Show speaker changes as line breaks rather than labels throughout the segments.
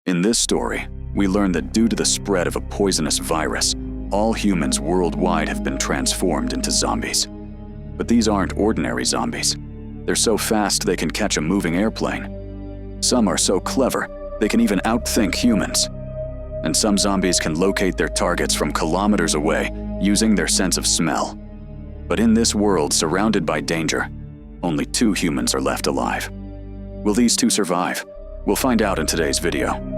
In this story, we learn that due to the spread of a poisonous virus, all humans worldwide have been transformed into zombies. But these aren't ordinary zombies. They're so fast they can catch a moving airplane. Some are so clever, they can even outthink humans. And some zombies can locate their targets from kilometers away using their sense of smell. But in this world surrounded by danger, only 2 humans are left alive. Will these 2 survive? We'll find out in today's video.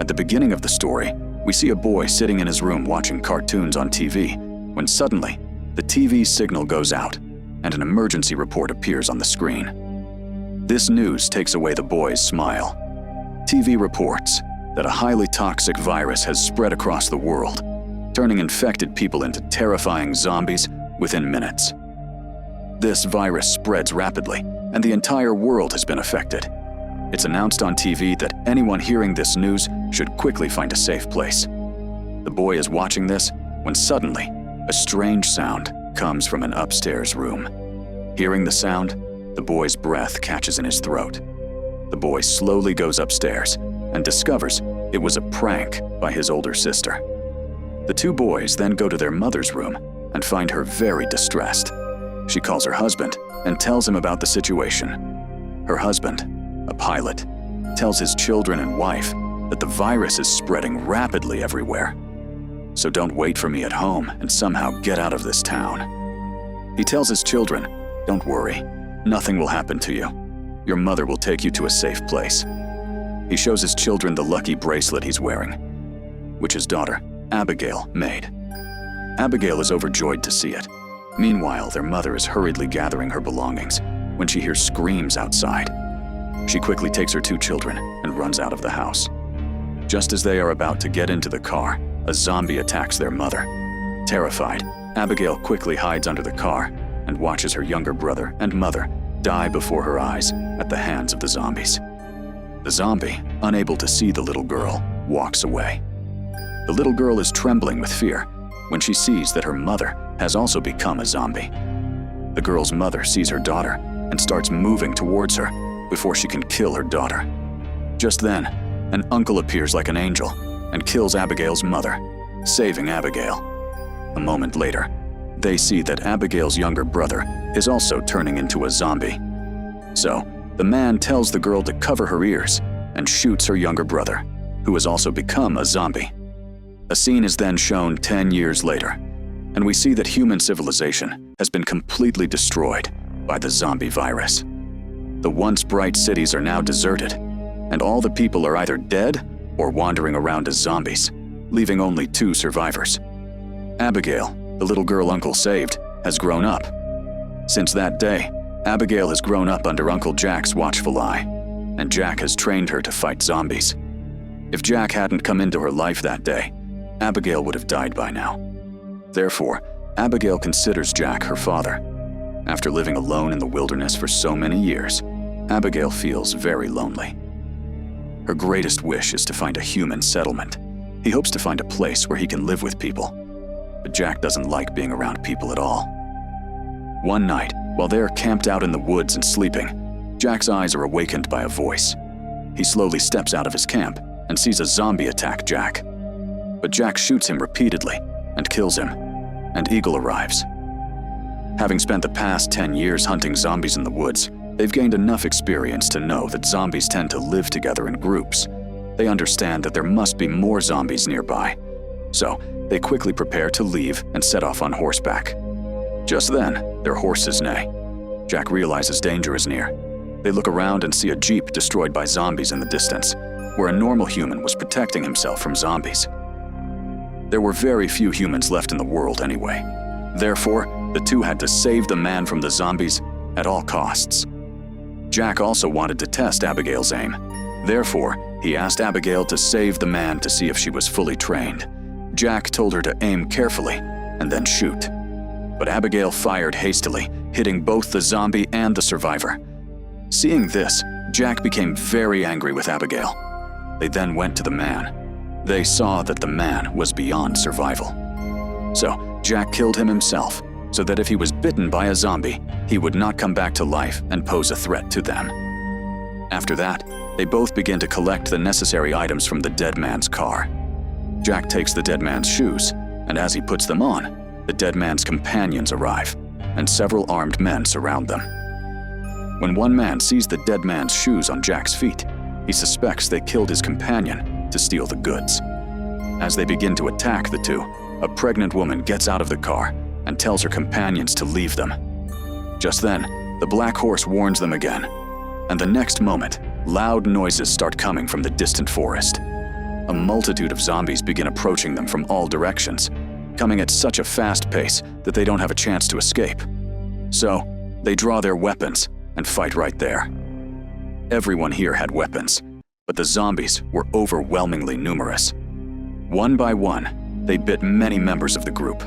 At the beginning of the story, we see a boy sitting in his room watching cartoons on TV, when suddenly, the TV signal goes out, and an emergency report appears on the screen. This news takes away the boy's smile. TV reports that a highly toxic virus has spread across the world, turning infected people into terrifying zombies within minutes. This virus spreads rapidly, and the entire world has been affected. It's announced on TV that anyone hearing this news should quickly find a safe place. The boy is watching this when suddenly, a strange sound comes from an upstairs room. Hearing the sound, the boy's breath catches in his throat. The boy slowly goes upstairs and discovers it was a prank by his older sister. The 2 boys then go to their mother's room and find her very distressed. She calls her husband and tells him about the situation. Her husband, a pilot, tells his children and wife that the virus is spreading rapidly everywhere. So don't wait for me at home and somehow get out of this town. He tells his children, don't worry, nothing will happen to you. Your mother will take you to a safe place. He shows his children the lucky bracelet he's wearing, which his daughter, Abigail, made. Abigail is overjoyed to see it. Meanwhile, their mother is hurriedly gathering her belongings when she hears screams outside. She quickly takes her 2 children and runs out of the house. Just as they are about to get into the car, a zombie attacks their mother. Terrified, Abigail quickly hides under the car and watches her younger brother and mother die before her eyes at the hands of the zombies. The zombie, unable to see the little girl, walks away. The little girl is trembling with fear when she sees that her mother has also become a zombie. The girl's mother sees her daughter and starts moving towards her before she can kill her daughter. Just then, an uncle appears like an angel and kills Abigail's mother, saving Abigail. A moment later, they see that Abigail's younger brother is also turning into a zombie. So, the man tells the girl to cover her ears and shoots her younger brother, who has also become a zombie. A scene is then shown 10 years later, and we see that human civilization has been completely destroyed by the zombie virus. The once bright cities are now deserted, and all the people are either dead or wandering around as zombies, leaving only 2 survivors. Abigail, the little girl Uncle saved, has grown up. Since that day, Abigail has grown up under Uncle Jack's watchful eye, and Jack has trained her to fight zombies. If Jack hadn't come into her life that day, Abigail would have died by now. Therefore, Abigail considers Jack her father. After living alone in the wilderness for so many years, Abigail feels very lonely. Her greatest wish is to find a human settlement. He hopes to find a place where he can live with people, but Jack doesn't like being around people at all. One night, while they are camped out in the woods and sleeping, Jack's eyes are awakened by a voice. He slowly steps out of his camp and sees a zombie attack Jack. But Jack shoots him repeatedly and kills him, and Eagle arrives. Having spent the past 10 years hunting zombies in the woods, they've gained enough experience to know that zombies tend to live together in groups. They understand that there must be more zombies nearby, so they quickly prepare to leave and set off on horseback. Just then, their horses neigh. Jack realizes danger is near. They look around and see a jeep destroyed by zombies in the distance, where a normal human was protecting himself from zombies. There were very few humans left in the world anyway. Therefore, the 2 had to save the man from the zombies at all costs. Jack also wanted to test Abigail's aim. Therefore, he asked Abigail to save the man to see if she was fully trained. Jack told her to aim carefully and then shoot. But Abigail fired hastily, hitting both the zombie and the survivor. Seeing this, Jack became very angry with Abigail. They then went to the man. They saw that the man was beyond survival. So Jack killed him himself, so that if he was bitten by a zombie, he would not come back to life and pose a threat to them. After that, They both begin to collect the necessary items from the dead man's car. Jack takes the dead man's shoes, and as he puts them on, the dead man's companions arrive, and several armed men surround them. When one man sees the dead man's shoes on Jack's feet, he suspects they killed his companion to steal the goods. As they begin to attack the two, a pregnant woman gets out of the car and tells her companions to leave them. Just then, the black horse warns them again, and the next moment, loud noises start coming from the distant forest. A multitude of zombies begin approaching them from all directions, coming at such a fast pace that they don't have a chance to escape. So, they draw their weapons and fight right there. Everyone here had weapons, but the zombies were overwhelmingly numerous. One by one, they bit many members of the group.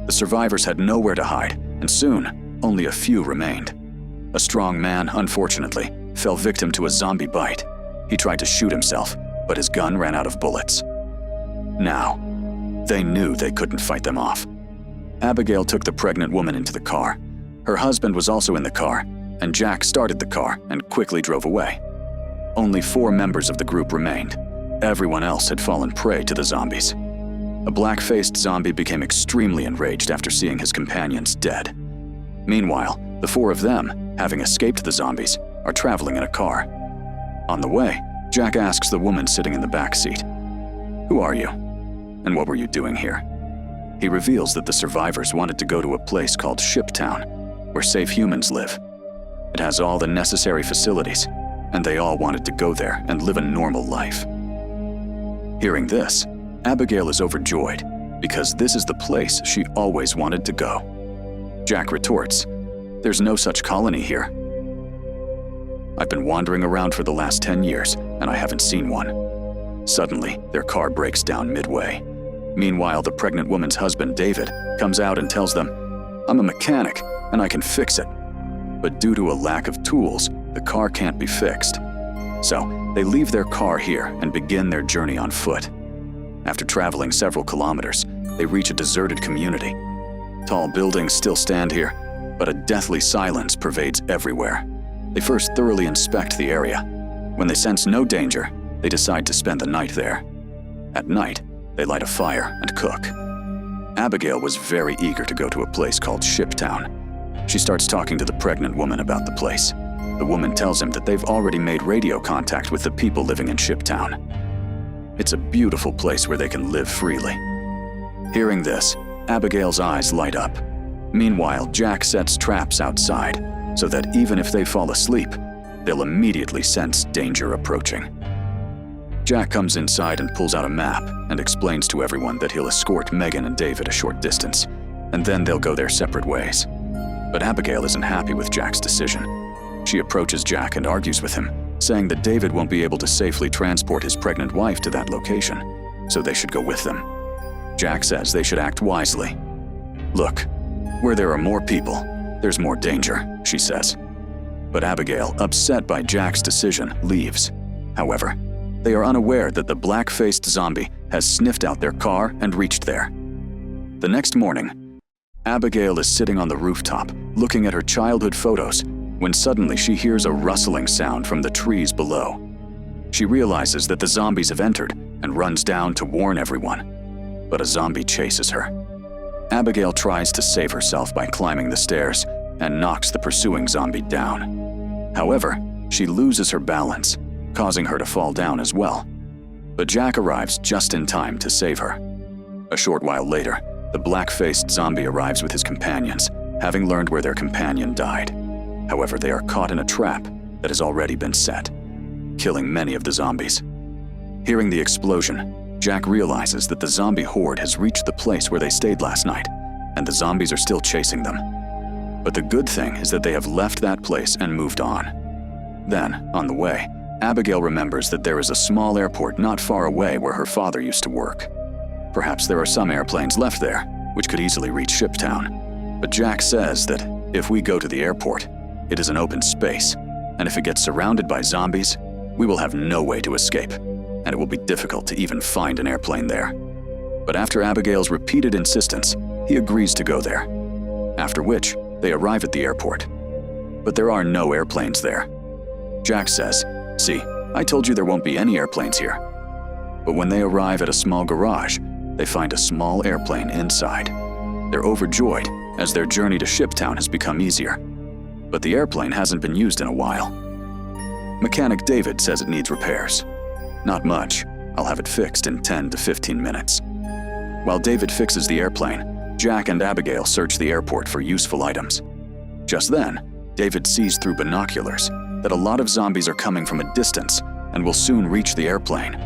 The survivors had nowhere to hide, and soon, only a few remained. A strong man, unfortunately, fell victim to a zombie bite. He tried to shoot himself, but his gun ran out of bullets. Now, they knew they couldn't fight them off. Abigail took the pregnant woman into the car. Her husband was also in the car, and Jack started the car and quickly drove away. Only 4 members of the group remained. Everyone else had fallen prey to the zombies. A black-faced zombie became extremely enraged after seeing his companions dead. Meanwhile, the 4 of them, having escaped the zombies, are traveling in a car. On the way, Jack asks the woman sitting in the back seat, "Who are you? And what were you doing here?" He reveals that the survivors wanted to go to a place called Shiptown, where safe humans live. It has all the necessary facilities, and they all wanted to go there and live a normal life. Hearing this, Abigail is overjoyed, because this is the place she always wanted to go. Jack retorts, "There's no such colony here. I've been wandering around for the last 10 years, and I haven't seen one." Suddenly, their car breaks down midway. Meanwhile, the pregnant woman's husband, David, comes out and tells them, "I'm a mechanic, and I can fix it." But due to a lack of tools, the car can't be fixed. So, they leave their car here and begin their journey on foot. After traveling several kilometers, they reach a deserted community. Tall buildings still stand here, but a deathly silence pervades everywhere. They first thoroughly inspect the area. When they sense no danger, they decide to spend the night there. At night, they light a fire and cook. Abigail was very eager to go to a place called Shiptown. She starts talking to the pregnant woman about the place. The woman tells him that they've already made radio contact with the people living in Shiptown. It's a beautiful place where they can live freely. Hearing this, Abigail's eyes light up. Meanwhile, Jack sets traps outside, so that even if they fall asleep, they'll immediately sense danger approaching. Jack comes inside and pulls out a map and explains to everyone that he'll escort Megan and David a short distance, and then they'll go their separate ways. But Abigail isn't happy with Jack's decision. She approaches Jack and argues with him, saying that David won't be able to safely transport his pregnant wife to that location, so they should go with them. Jack says they should act wisely. "Look, where there are more people, there's more danger," she says. But Abigail, upset by Jack's decision, leaves. However, they are unaware that the black-faced zombie has sniffed out their car and reached there. The next morning, Abigail is sitting on the rooftop, looking at her childhood photos, when suddenly she hears a rustling sound from the trees below. She realizes that the zombies have entered and runs down to warn everyone, but a zombie chases her. Abigail tries to save herself by climbing the stairs and knocks the pursuing zombie down. However, she loses her balance, causing her to fall down as well. But Jack arrives just in time to save her. A short while later, the black-faced zombie arrives with his companions, having learned where their companion died. However, they are caught in a trap that has already been set, killing many of the zombies. Hearing the explosion, Jack realizes that the zombie horde has reached the place where they stayed last night, and the zombies are still chasing them. But the good thing is that they have left that place and moved on. Then, on the way, Abigail remembers that there is a small airport not far away where her father used to work. Perhaps there are some airplanes left there, which could easily reach Shiptown. But Jack says that if we go to the airport, it is an open space, and if it gets surrounded by zombies, we will have no way to escape, and it will be difficult to even find an airplane there. But after Abigail's repeated insistence, he agrees to go there, after which they arrive at the airport. But there are no airplanes there. Jack says, "See, I told you there won't be any airplanes here." But when they arrive at a small garage, they find a small airplane inside. They're overjoyed as their journey to Shiptown has become easier. But the airplane hasn't been used in a while. Mechanic David says it needs repairs. "Not much. I'll have it fixed in 10 to 15 minutes." While David fixes the airplane, Jack and Abigail search the airport for useful items. Just then, David sees through binoculars that a lot of zombies are coming from a distance and will soon reach the airplane.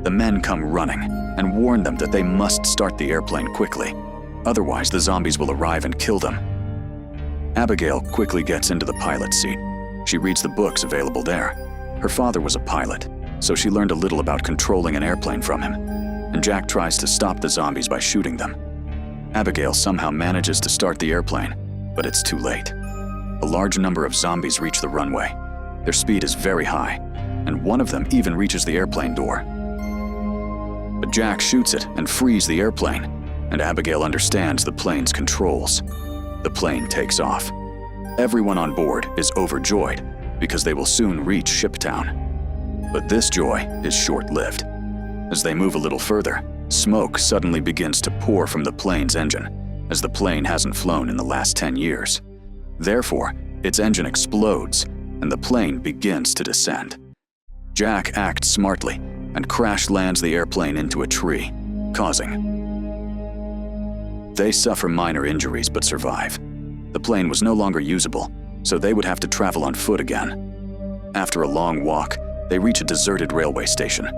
The men come running and warn them that they must start the airplane quickly, otherwise the zombies will arrive and kill them. Abigail quickly gets into the pilot's seat. She reads the books available there. Her father was a pilot, so she learned a little about controlling an airplane from him, and Jack tries to stop the zombies by shooting them. Abigail somehow manages to start the airplane, but it's too late. A large number of zombies reach the runway. Their speed is very high, and one of them even reaches the airplane door. But Jack shoots it and frees the airplane, and Abigail understands the plane's controls. The plane takes off. Everyone on board is overjoyed because they will soon reach Shiptown. But this joy is short-lived. As they move a little further, smoke suddenly begins to pour from the plane's engine, as the plane hasn't flown in the last 10 years. Therefore, its engine explodes, and the plane begins to descend. Jack acts smartly and crash lands the airplane into a tree, causing. They suffer minor injuries but survive. The plane was no longer usable, so they would have to travel on foot again. After a long walk, they reach a deserted railway station.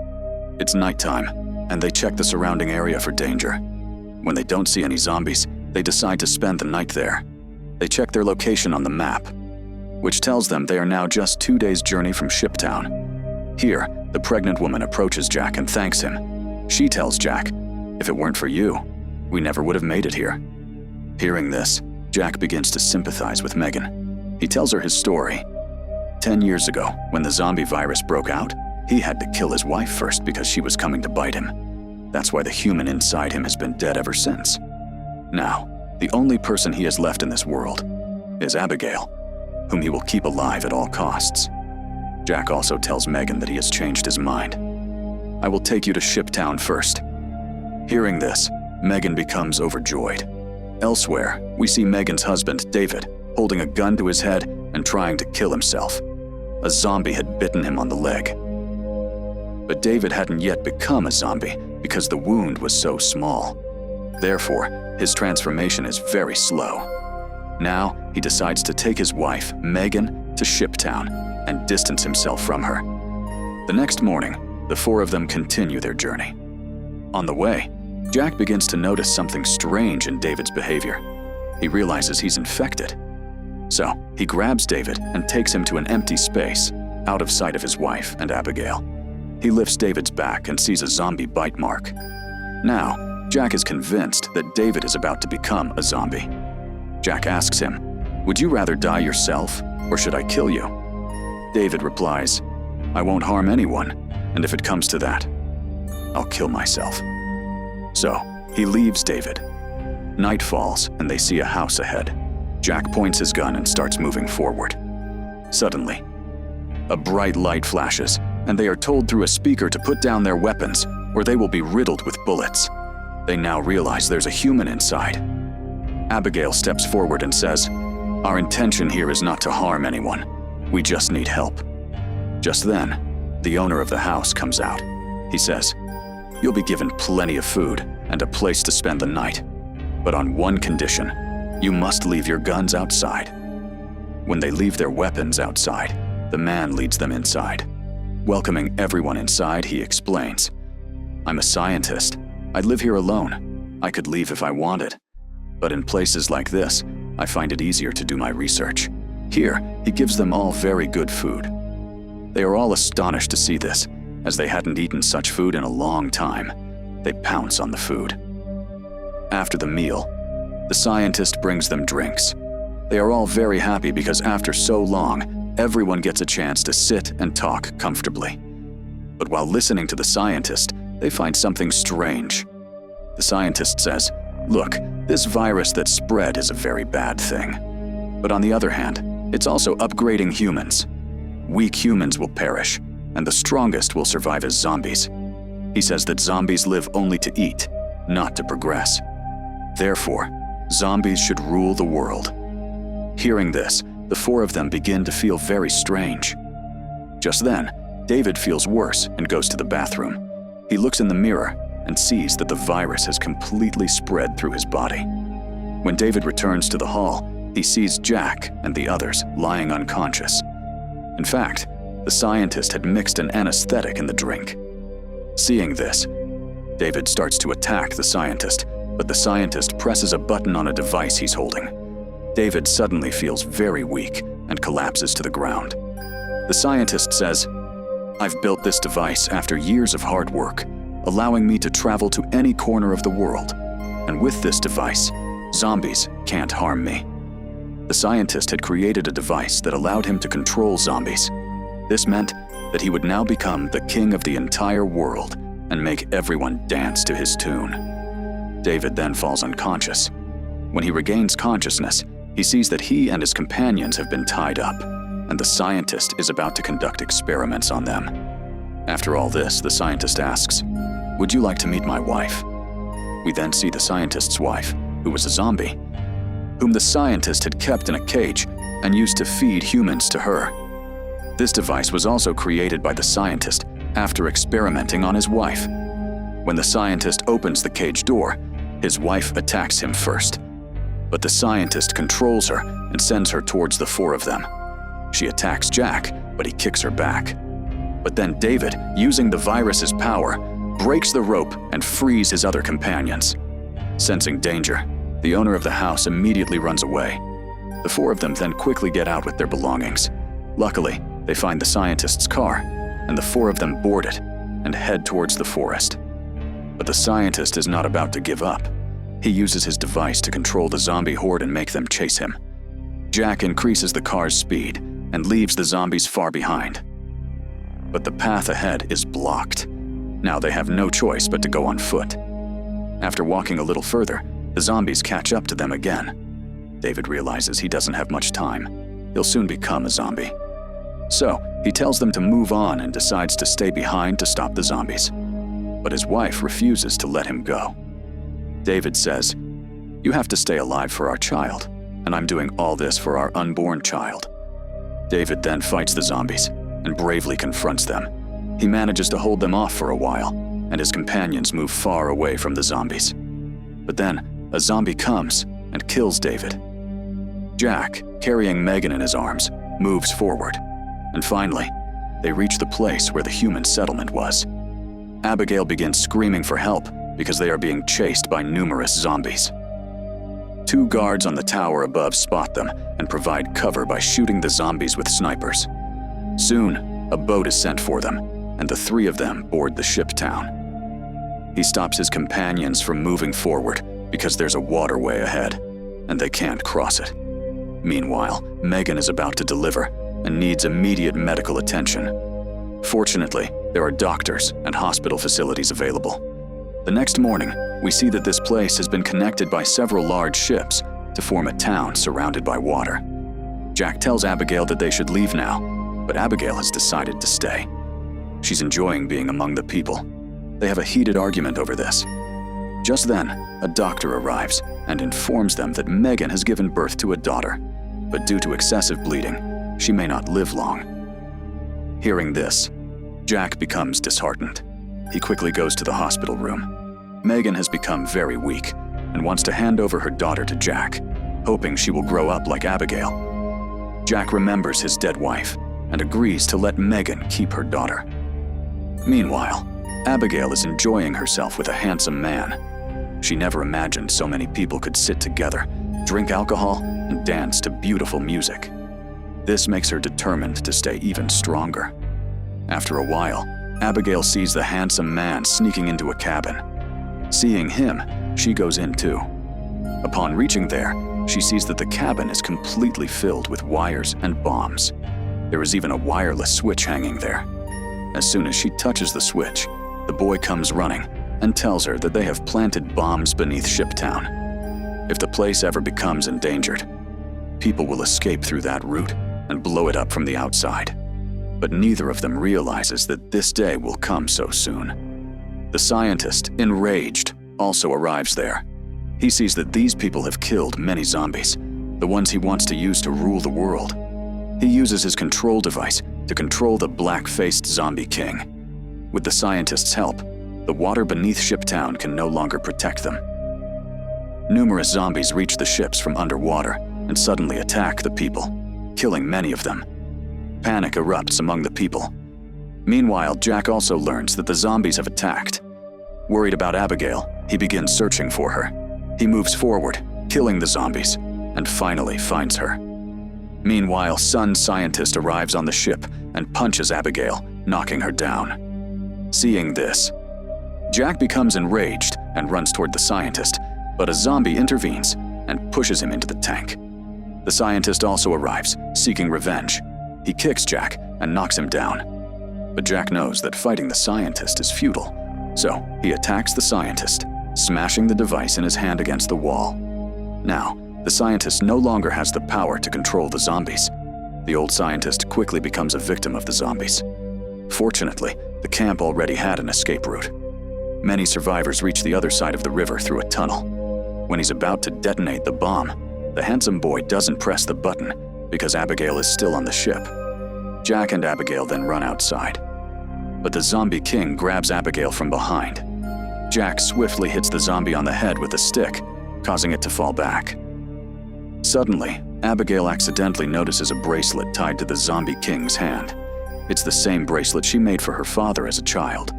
It's nighttime, and they check the surrounding area for danger. When they don't see any zombies, they decide to spend the night there. They check their location on the map, which tells them they are now just 2 days' journey from Shiptown. Here, the pregnant woman approaches Jack and thanks him. She tells Jack, "If it weren't for you, we never would have made it here." Hearing this, Jack begins to sympathize with Megan. He tells her his story. 10 years ago, when the zombie virus broke out, he had to kill his wife first because she was coming to bite him. That's why the human inside him has been dead ever since. Now, the only person he has left in this world is Abigail, whom he will keep alive at all costs. Jack also tells Megan that he has changed his mind. "I will take you to Shiptown first." Hearing this, Megan becomes overjoyed. Elsewhere, we see Megan's husband, David, holding a gun to his head and trying to kill himself. A zombie had bitten him on the leg. But David hadn't yet become a zombie because the wound was so small. Therefore, his transformation is very slow. Now, he decides to take his wife, Megan, to Shiptown and distance himself from her. The next morning, the four of them continue their journey. On the way, Jack begins to notice something strange in David's behavior. He realizes he's infected. So, he grabs David and takes him to an empty space, out of sight of his wife and Abigail. He lifts David's back and sees a zombie bite mark. Now, Jack is convinced that David is about to become a zombie. Jack asks him, "Would you rather die yourself, or should I kill you?" David replies, "I won't harm anyone, and if it comes to that, I'll kill myself." So, he leaves David. Night falls, and they see a house ahead. Jack points his gun and starts moving forward. Suddenly, a bright light flashes, and they are told through a speaker to put down their weapons, or they will be riddled with bullets. They now realize there's a human inside. Abigail steps forward and says, "Our intention here is not to harm anyone. We just need help." Just then, the owner of the house comes out. He says, "You'll be given plenty of food and a place to spend the night. But on one condition, you must leave your guns outside." When they leave their weapons outside, the man leads them inside. Welcoming everyone inside, he explains, "I'm a scientist. I live here alone. I could leave if I wanted. But in places like this, I find it easier to do my research." Here, he gives them all very good food. They are all astonished to see this, as they hadn't eaten such food in a long time. They pounce on the food. After the meal, the scientist brings them drinks. They are all very happy because after so long, everyone gets a chance to sit and talk comfortably. But while listening to the scientist, they find something strange. The scientist says, "Look, this virus that spread is a very bad thing. But on the other hand, it's also upgrading humans. Weak humans will perish, and the strongest will survive as zombies. He says that zombies live only to eat, not to progress. Therefore, zombies should rule the world. Hearing this, the four of them begin to feel very strange. Just then, David feels worse and goes to the bathroom. He looks in the mirror and sees that the virus has completely spread through his body. When David returns to the hall, he sees Jack and the others lying unconscious. In fact, the scientist had mixed an anesthetic in the drink. Seeing this, David starts to attack the scientist, but the scientist presses a button on a device he's holding. David suddenly feels very weak and collapses to the ground. The scientist says, "I've built this device after years of hard work, allowing me to travel to any corner of the world. And with this device, zombies can't harm me." The scientist had created a device that allowed him to control zombies. This meant that he would now become the king of the entire world and make everyone dance to his tune. David then falls unconscious. When he regains consciousness, he sees that he and his companions have been tied up, and the scientist is about to conduct experiments on them. After all this, the scientist asks, "Would you like to meet my wife?" We then see the scientist's wife, who was a zombie, whom the scientist had kept in a cage and used to feed humans to her. This device was also created by the scientist after experimenting on his wife. When the scientist opens the cage door, his wife attacks him first. But the scientist controls her and sends her towards the four of them. She attacks Jack, but he kicks her back. But then David, using the virus's power, breaks the rope and frees his other companions. Sensing danger, the owner of the house immediately runs away. The four of them then quickly get out with their belongings. Luckily, they find the scientist's car, and the four of them board it and head towards the forest. But the scientist is not about to give up. He uses his device to control the zombie horde and make them chase him. Jack increases the car's speed and leaves the zombies far behind. But the path ahead is blocked. Now they have no choice but to go on foot. After walking a little further, the zombies catch up to them again. David realizes he doesn't have much time. He'll soon become a zombie. So, he tells them to move on and decides to stay behind to stop the zombies. But his wife refuses to let him go. David says, "You have to stay alive for our child, and I'm doing all this for our unborn child." David then fights the zombies and bravely confronts them. He manages to hold them off for a while, and his companions move far away from the zombies. But then, a zombie comes and kills David. Jack, carrying Megan in his arms, moves forward, and finally, they reach the place where the human settlement was. Abigail begins screaming for help because they are being chased by numerous zombies. Two guards on the tower above spot them and provide cover by shooting the zombies with snipers. Soon, a boat is sent for them, and the three of them board the ship town. He stops his companions from moving forward because there's a waterway ahead, and they can't cross it. Meanwhile, Megan is about to deliver and needs immediate medical attention. Fortunately, there are doctors and hospital facilities available. The next morning, we see that this place has been connected by several large ships to form a town surrounded by water. Jack tells Abigail that they should leave now, but Abigail has decided to stay. She's enjoying being among the people. They have a heated argument over this. Just then, a doctor arrives and informs them that Megan has given birth to a daughter, but due to excessive bleeding, she may not live long. Hearing this, Jack becomes disheartened. He quickly goes to the hospital room. Megan has become very weak and wants to hand over her daughter to Jack, hoping she will grow up like Abigail. Jack remembers his dead wife and agrees to let Megan keep her daughter. Meanwhile, Abigail is enjoying herself with a handsome man. She never imagined so many people could sit together, drink alcohol, and dance to beautiful music. This makes her determined to stay even stronger. After a while, Abigail sees the handsome man sneaking into a cabin. Seeing him, she goes in too. Upon reaching there, she sees that the cabin is completely filled with wires and bombs. There is even a wireless switch hanging there. As soon as she touches the switch, the boy comes running and tells her that they have planted bombs beneath Shiptown. If the place ever becomes endangered, people will escape through that route and blow it up from the outside. but neither of them realizes that this day will come so soon. The scientist, enraged, also arrives there. He sees that these people have killed many zombies, the ones he wants to use to rule the world. He uses his control device to control the black-faced zombie king. With the scientist's help, the water beneath Shiptown can no longer protect them. Numerous zombies reach the ships from underwater and suddenly attack the people, killing many of them. Panic erupts among the people. Meanwhile, Jack also learns that the zombies have attacked. Worried about Abigail, he begins searching for her. He moves forward, killing the zombies, and finally finds her. Meanwhile, Sun Scientist arrives on the ship and punches Abigail, knocking her down. Seeing this, Jack becomes enraged and runs toward the scientist, but a zombie intervenes and pushes him into the tank. The scientist also arrives, seeking revenge. He kicks Jack and knocks him down. But Jack knows that fighting the scientist is futile, so he attacks the scientist, smashing the device in his hand against the wall. Now, the scientist no longer has the power to control the zombies. The old scientist quickly becomes a victim of the zombies. Fortunately, the camp already had an escape route. Many survivors reach the other side of the river through a tunnel. When he's about to detonate the bomb, the handsome boy doesn't press the button because Abigail is still on the ship. Jack and Abigail then run outside. But the zombie king grabs Abigail from behind. Jack swiftly hits the zombie on the head with a stick, causing it to fall back. Suddenly, Abigail accidentally notices a bracelet tied to the zombie king's hand. It's the same bracelet she made for her father as a child.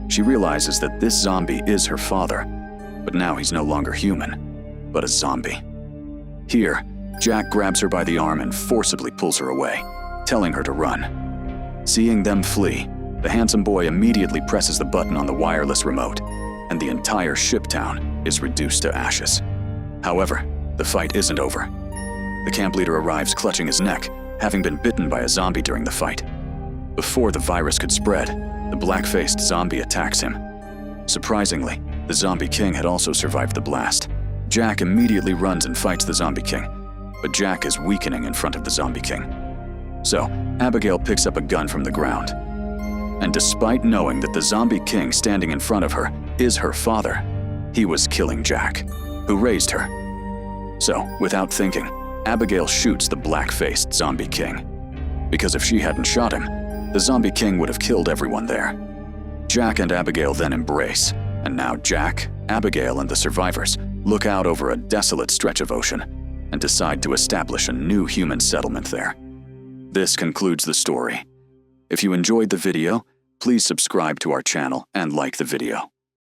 She realizes that this zombie is her father, but now he's no longer human, but a zombie. Here, Jack grabs her by the arm and forcibly pulls her away, telling her to run. Seeing them flee, the handsome boy immediately presses the button on the wireless remote, and the entire Shiptown is reduced to ashes. However, the fight isn't over. The camp leader arrives clutching his neck, having been bitten by a zombie during the fight. Before the virus could spread, the black-faced zombie attacks him. Surprisingly, the zombie king had also survived the blast. Jack immediately runs and fights the zombie king, but Jack is weakening in front of the zombie king. So, Abigail picks up a gun from the ground. And despite knowing that the zombie king standing in front of her is her father, he was killing Jack, who raised her. So, without thinking, Abigail shoots the black-faced zombie king. Because if she hadn't shot him, the zombie king would have killed everyone there. Jack and Abigail then embrace, and now Jack, Abigail, and the survivors look out over a desolate stretch of ocean and decide to establish a new human settlement there. This concludes the story. If you enjoyed the video, please subscribe to our channel and like the video.